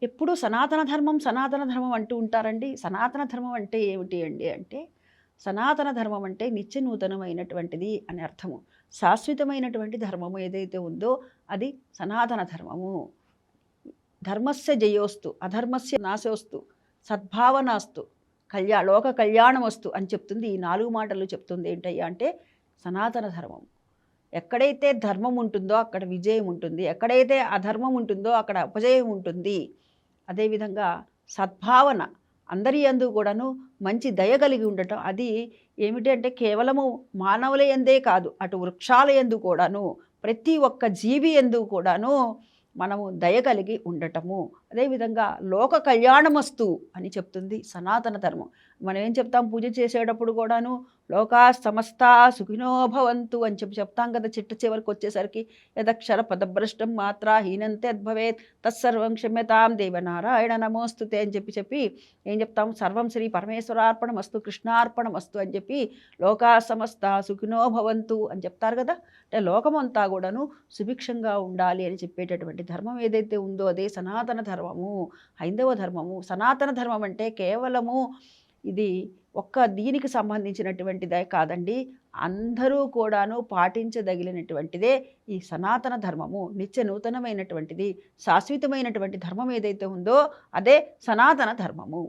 ఎప్పుడూ సనాతన ధర్మం అంటూ ఉంటారండి. సనాతన ధర్మం అంటే ఏమిటి అండి అంటే, సనాతన ధర్మం అంటే నిత్య నూతనమైనటువంటిది అని అర్థము. శాశ్వతమైనటువంటి ధర్మము ఏదైతే ఉందో అది సనాతన ధర్మము. ధర్మస్య జయోస్తు, అధర్మస్య నాశోస్తు, సద్భావనాస్తు, లోక కళ్యాణమస్తు అని చెప్తుంది. ఈ 4 మాటలు చెప్తుంది ఏంటయ్యా అంటే సనాతన ధర్మం. ఎక్కడైతే ధర్మం ఉంటుందో అక్కడ విజయం ఉంటుంది. ఎక్కడైతే అధర్మం ఉంటుందో అక్కడ అపజయం ఉంటుంది. అదేవిధంగా సద్భావన, అందరి యందు కూడాను మంచి దయ కలిగి ఉండటం. అది ఏమిటి అంటే కేవలము మానవుల యందే కాదు, అటు వృక్షాల యందు కూడాను, ప్రతి ఒక్క జీవి యందు కూడాను మనము దయ కలిగి ఉండటము. అదేవిధంగా లోక కళ్యాణమస్తు అని చెప్తుంది సనాతన ధర్మం. మనం ఏం చెప్తాం పూజ చేసేటప్పుడు కూడాను, లోకా సమస్తా సుఖినో భవంతు అని చెప్తాం కదా. చిట్ట చివరికి వచ్చేసరికి యదక్షర పదభ్రష్టం మాత్రా హీనంతే అద్భవేత్ తత్సర్వం క్షమ్యతాం దేవనారాయణ నమోస్తుతే అని చెప్పి ఏం చెప్తాం, సర్వం శ్రీ పరమేశ్వరార్పణమస్తు కృష్ణార్పణమస్తు అని చెప్పి లోకా సమస్తా సుఖినో భవంతు అని చెప్తారు కదా. అంటే లోకమంతా కూడాను సుభిక్షంగా ఉండాలి అని చెప్పేటటువంటి ధర్మం ఏదైతే ఉందో అదే సనాతన ధర్మము, హైందవ ధర్మము. సనాతన ధర్మం అంటే కేవలము ఇది ఒక్క దీనికి సంబంధించినటువంటిదే కాదండి, అందరూ కూడాను పాటించదగినటువంటిదే ఈ సనాతన ధర్మము. నిత్య నూతనమైనటువంటిది శాశ్వతమైనటువంటి ధర్మం ఏదైతే ఉందో అదే సనాతన ధర్మము.